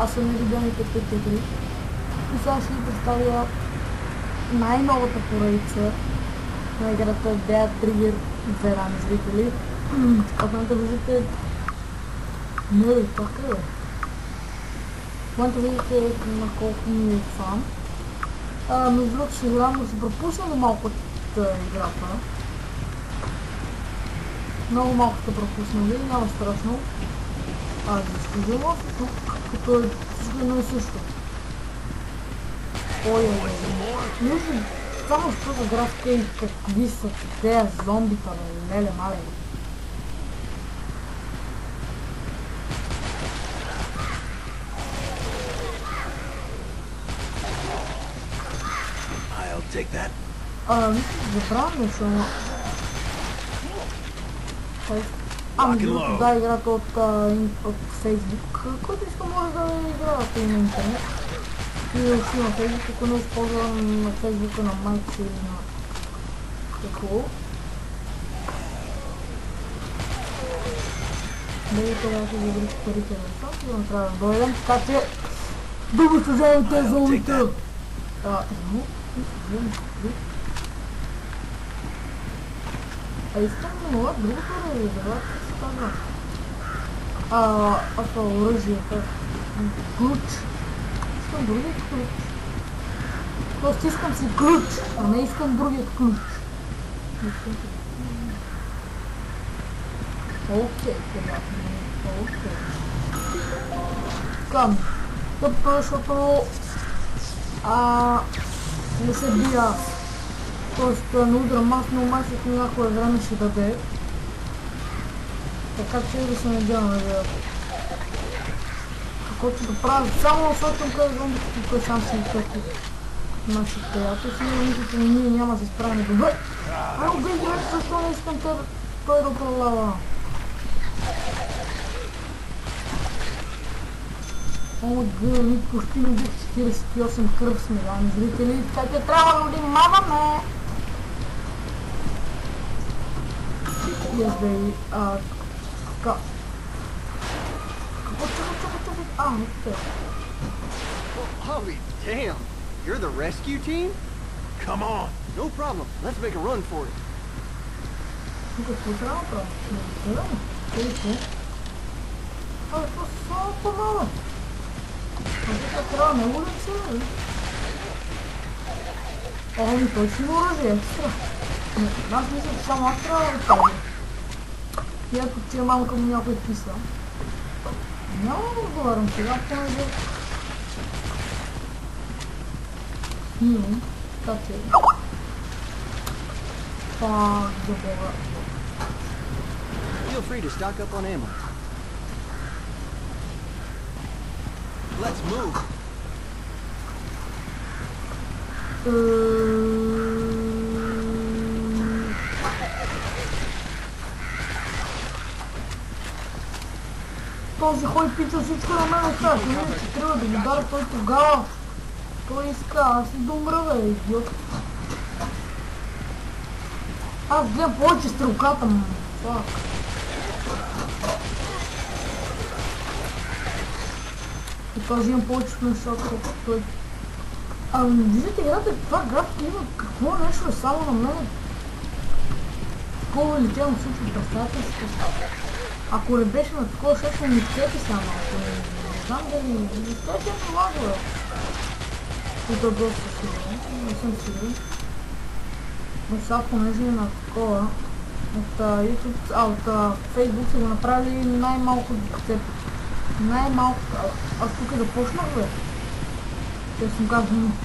Аз съм нелюбените пътекли. И сега ще ви представя най-новата поредица на играта Dead Trigger 2, дами зрители. В момента виждате... Не бе, това къде? В момента виждате на колко ми е фан. Между другото ще играм, да се пропуснали малко от играта. Много малко сте пропуснали, няма страшно. Изключително, като е всичко едно и също. Ой. Виждам само с тази графика и какви са тези зомбита, бе, леле, мале. Забравям нещо, но... Да, играта от Facebook, който иска може да играта и на интернет. И да си на Facebook, ако не използвам на Facebook на майка или на какво. Дали трябва да забрих парите на това, и да направя да дойдем, така че да го съжавам тези зомбите. Искам да мога другото да ви дават, се казва. Това оръжие, ключ. Искам другият ключ. Просто искам си ключ, а не искам другият ключ. Окей, окей. Към. Защото не се бия аз. Тоест не удрам аз, но май след някое време ще даде. Така че да се надявам да даде. Каквото да правя, само насочвам къде зомбите, той сам си изпети наши приятели. И мисля, ние няма да се справим добре. Убей, защо не искам той да управлява? Ми почти не бих 48 кръв сме, дами зрители, така че трябва да внимаваме! Yes, baby. Какво? Чакай. Okay. Holy damn! You're the rescue team? Come on! No problem. Let's make a run for it. Какво трябва да правя? Не знам. Какво? Това само помага. Това трябва много ли се, бе? Той си има оръжие, екстра. Аз мисля, че само аз трябва да кажа. И ако тия мамка му някой писа. Няма да отговарям сега, понеже... Снимам, така че... Пак за Бога. Feel free to stock up on ammo. Let's move. Този хой пица всичко на мен остава. Че трябва да го дара той тогава. Той иска, аз си да умра, бе, идиот. Аз гледам повече стрелката му. Фак. И този имам повечето нещата, колкото той. Виждате, играта е това графика има какво нещо е само на мен. Такова величено случва, представете си. Ако не беше на такова, ще ми цепи само. Не знам дали... Това ще е важно. И то доста сигурно. Не съм сигурен. Но сега понеже на такова от YouTube, от Facebook са го направили най-малко цепи. Най-малко... Аз тук да почнах, бе. Честно казвам.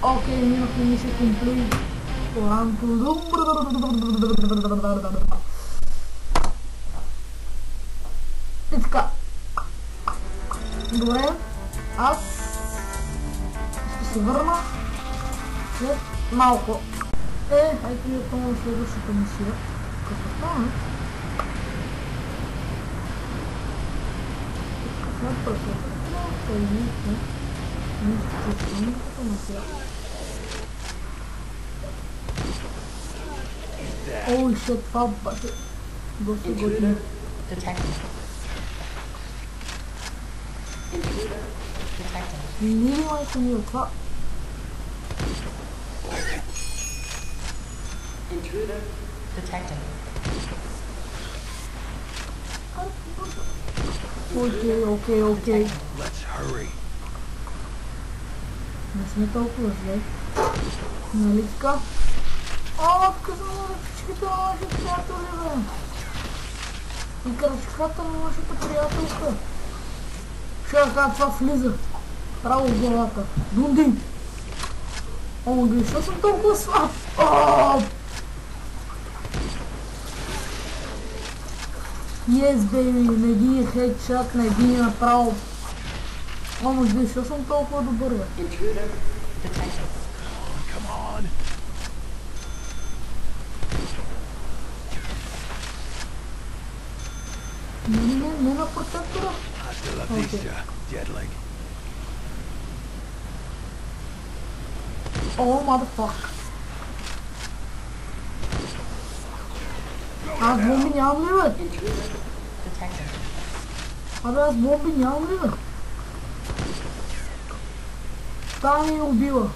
Окей, минахме мисия комплит. И така. Добре, аз ще се върна след малко. Хайде да помня следващата мисия. Какво стане? След първата мисия. Оу, shit, това бате. Доста готино. Лили майка ми, това... Окей. Не сме толкова зле. Нали така? О, казвам на всичките на нашите приятели, бе! И кръчката на нашата приятелка. Ще я кажа, това влиза. Право в главата. Дундин! О, защо съм толкова слаб? Yes, baby, на един хедшот, на един направо. О, може би, защо съм толкова добър, бе? Не на протектора. О, motherfuck. Аз бомби нямам ли, бе? Абе, аз бомби нямам ли, бе? Та ми убива.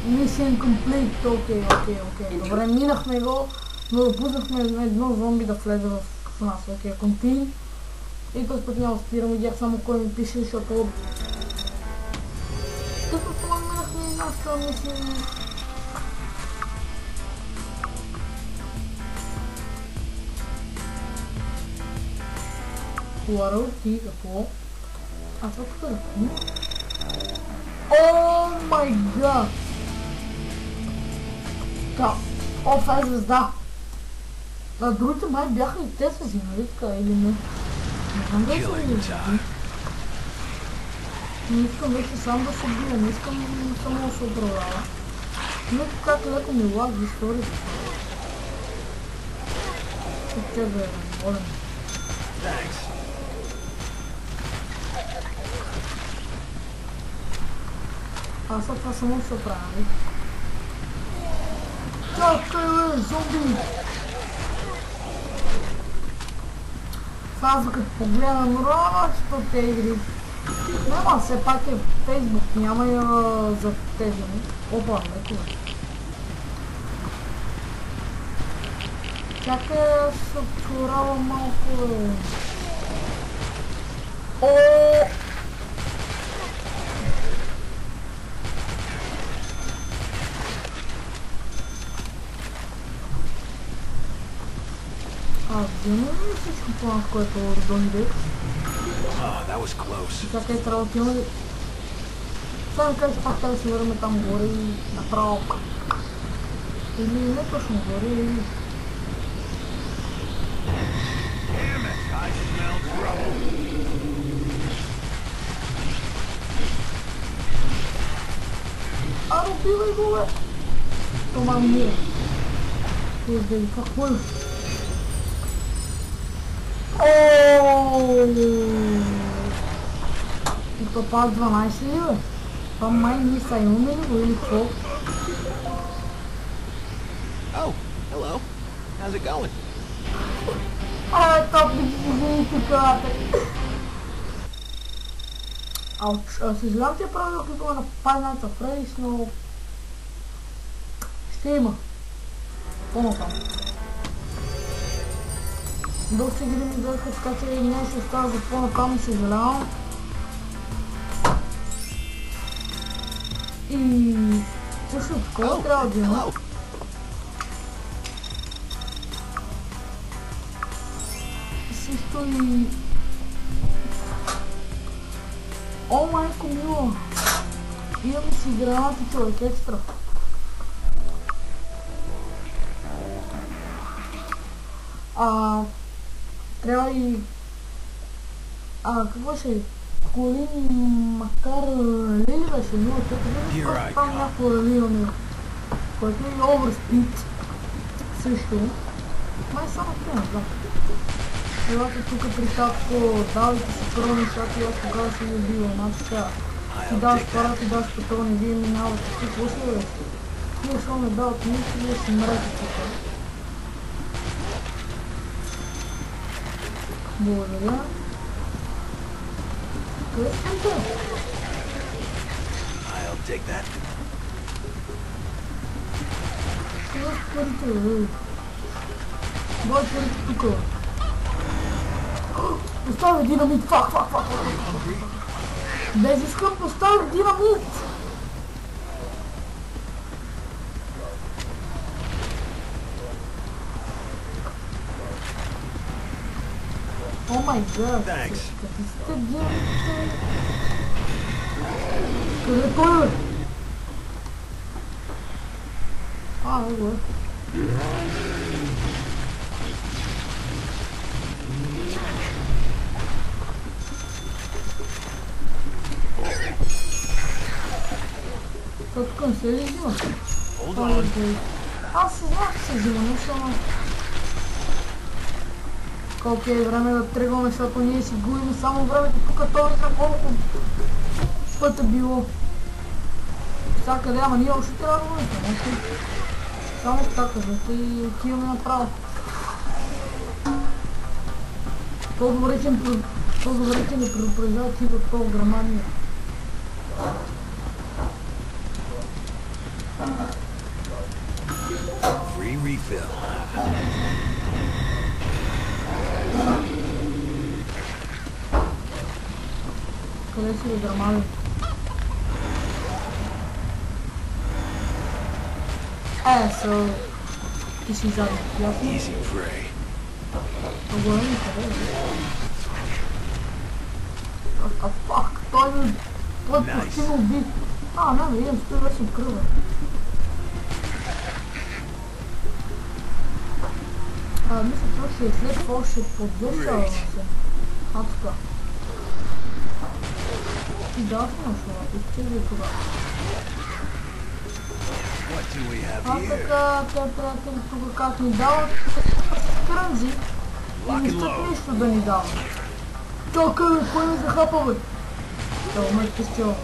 Mission complete. Окей. Добре, минахме го, но допуснахме едно зомби да влезе в нас. Окей, continue. И този път няма спирам, видях само кой ми пише, защото... Като това минахме нашата мисия. Ларъл, ти какво? А това тук е? О май гад! О, това е звезда! А другите май бяха и те са си, нали така, или не? Не знам да са ли звезди. Не искам вече сам да се бия, не искам само да се управлява. Но как леко ми лаги, стори. Тук че да е болен. Аз това само ще правя, нали? Чакай, бе, зомби! Сега като погледам рочето от тези игри. Няма, все пак е Фейсбук, няма и за тези. Опа, леко. Чакай, се чурава малко, бе. О! Взема ли всичко това, което дойде? Чакай, трябва да отиваме... Сега ми кажа, че пак трябва да се върнем там горе и направо... Или не точно горе, или... Убивай го, бе! Това мира. Ей, какво е? И то пак 12 ли, бе? Това май ние са имаме ли го или какво? Oh, hello. How's it going? Топи, извините, калате. Ауч, съжалявам, че е правил като ме нападната Фредис, но... Ще има. По-натам. Доста игри ми гледаха, така че не ще остава за по-натам и съжалявам. И... също такова трябва да има. Също и... О, майко мило! Имаме си гранати, човек, екстра. Трябва и... какво ще е? Коли, макар Лили беше, но тук там някакво Лили имаме. Който е Overspeed. Също. Май само това, да. Елате тук при татко, давайте си патрони, защото аз тогава си не била, значи сега. Ти даваш пара, ти даваш патрони, вие минавате, ти какво си бе? Вие що ме дават нищо, вие си мрете тук. Благодаря. Къде си те? I'll take that. Къде си парите, бе? Бой парите тук. Поставя динамит, фак. Без искам поставя динамит. О май гад. Къде сте динамитите? Къде е той, бе? Его е. Тук не се ли взима? Аз се знам, че се взима, но само... Колко е време да тръгваме, защото ние си губим само времето тук, то вика колко пътя било. Сега къде, ама ние още трябва да бъдем, само така кажете и отиваме направо. По-добре че не предупреждава ти от по-грамадния. Free refill. Къде си грамаден? Ти си задни, ясно? Easy prey. По-големи къде е? Фак, той почти ме уби. Не, идем, стои вече кръва. Мисля, това ще е след това ще подвещава се. Така. Ти даш на шума, изчезли това. Така, приятели, тук как ни дават крънзи и не стъп нищо да ни дават. Чакай, кой ми захапа, бе? Това ме е стила.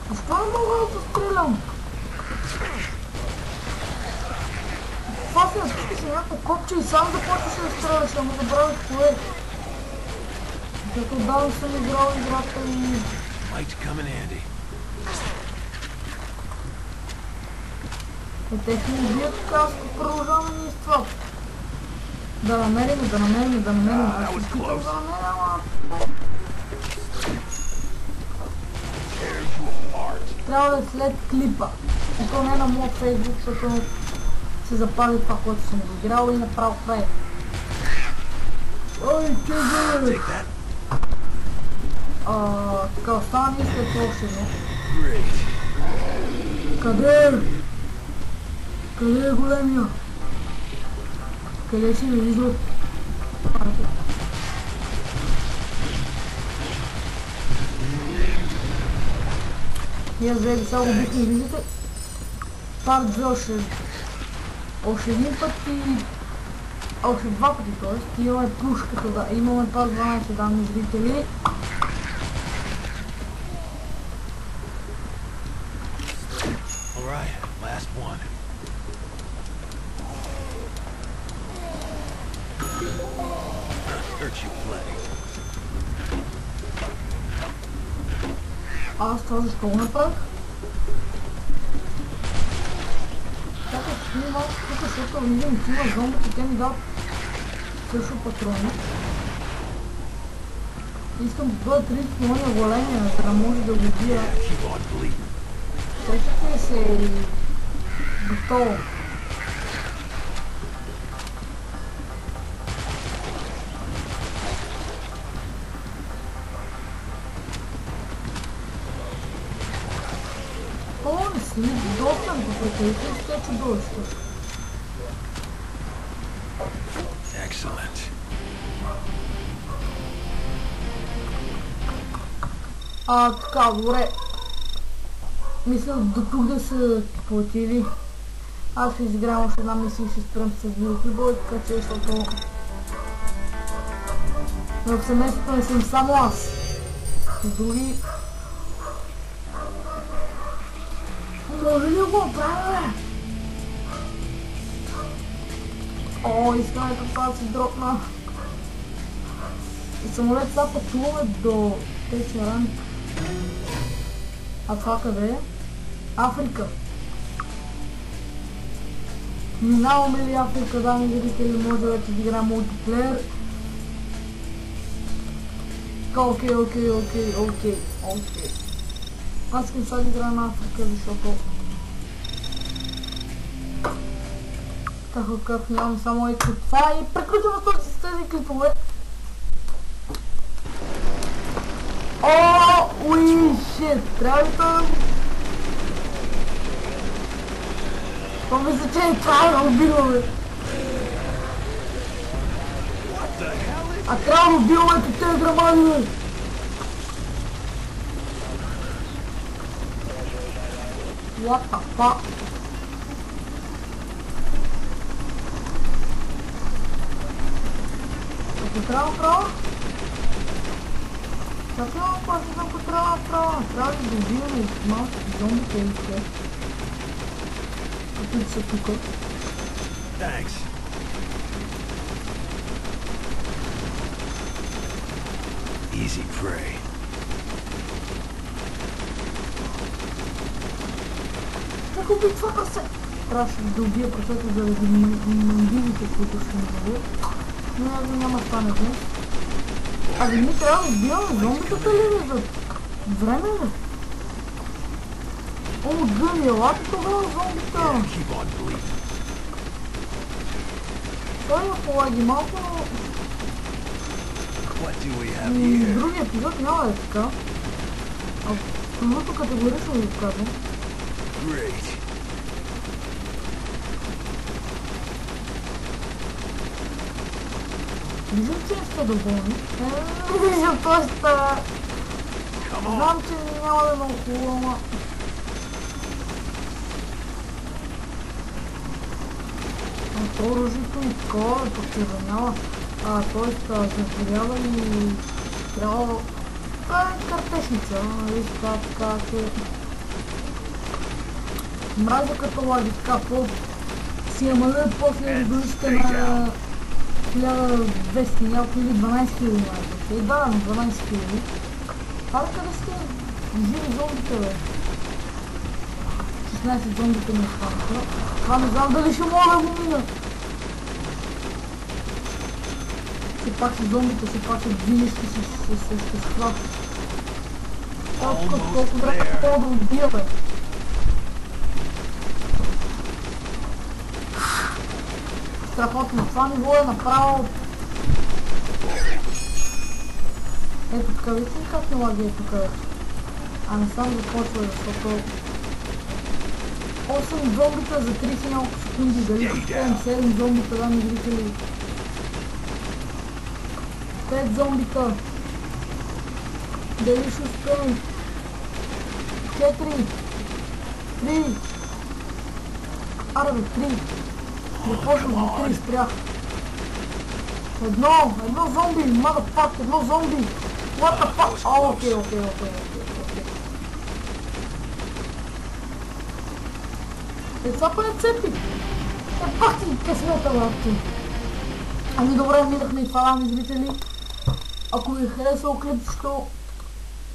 Защо не мога да пострелям? Това си натискаш някакво копче и сам започваш да стреляш, ама забравих кое. Защото давно съм играл играта и... Те ще ни убият така, аз продължаваме ние с това. Да намерим. Аз искам да намерим, ама... Трябва да е след клипа. И то не на моят фейсбук, защото се запази това, което съм играл и направо прави. Ой, чезе! Така, остана ни след това още едно. Къде? Къде е големия? Къде си ме виждат? Ние взели само бихме, виждате? Парт 2 още един път и... още два пъти, т.е. имаме пушката, да, имаме пас 12 данни зрители. Аз това защо го направих? Така ще ми малко тук, защото виждам, че има зомбите, те ми дават също патрони. Искам да бъдат 30 милиона големия, за да може да го бия. Сещате се и готово. Достан по пътите, ще е чудовище. Така, добре. Мисля до тук да са платили. Аз ще изиграм още една мисия и ще спрем с видеоклипа, така че защото Но в семейството не съм само аз. С други... Може ли го направя, бе? О, искаме това да си дропна. И самолет сега пътуваме до Течеран. А това къде е? Африка. Минаваме ли Африка, дами и зрители, може вече да играем мултиплеер. Окей. Аз искам сега да играя на Африка, защото... Така как нямам само ето това и приключваме с тези клипове. О, уи, шит, трябва ли това? То мисля, че е трябва да убиваме. А трябва да убиваме по тези грамади, бе. What the fuck? Ако трябва право? Чакай малко, аз не знам ако трябва право. Трябва да добиваме малките зомбите и все. Които са тука. Easy prey. Как обичвата се? Трябваше да убия прасето заради мандилите, които ще ми дадат. Но аз няма стане днес. А ние трябва да убиваме зомбитата ли за време, бе? О, гъни, елате тогава зомбита! Той има полаги малко, но... Другия епизод няма да е така. Абсолютно категорично ви казвам. Виждам, че не сте доволни. Виждам просто... Знам, че няма да е много хубаво, ама... То оръжието и такова е почервенява. Тоест се взорява и трябва... Това е картешница, нали така, че... Мразя като лаги така, си намалят после душите на 1200 няколко или 12 000 няколко. Да, 12 000. Къде сте? Живи зомбите, бе. 16 зомбите ми останаха. Това не знам дали ще мога да го мина. Все пак си зомбите, все пак са движещи с същества. Колко време трябва да убия, бе. Страхотно, това ниво е направо... Ето така, вижте ли как не лаги е тук вече? А не сам започва, защото... 8 зомбита за 30 няколко секунди, дали ще успеем 7 зомбита, да ми зрители? 5 зомбита. Дали ще успеем? 4. 3. Аре бе, 3. Започвам до 3, спрях. Едно зомби, motherfuck, едно зомби. What the fuck? Окей. Това па не цепи. Пак ти късмета, бабки. Ами добре, видахме и това, дами зрители. Ако ви харесало клипчето,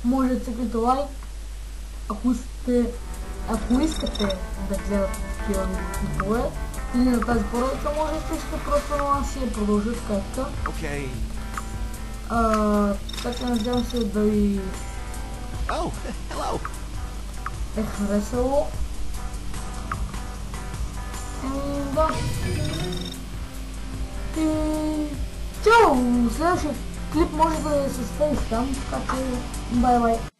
може да цепите лайк. Ако искате да гледате такива клипове, или на тази поредица, може да пишете просто на нас и продължат скайпта. Така че надявам се да ви е харесало. Да. И чао! Следващия клип може да е с фейс там, така че бай-бай.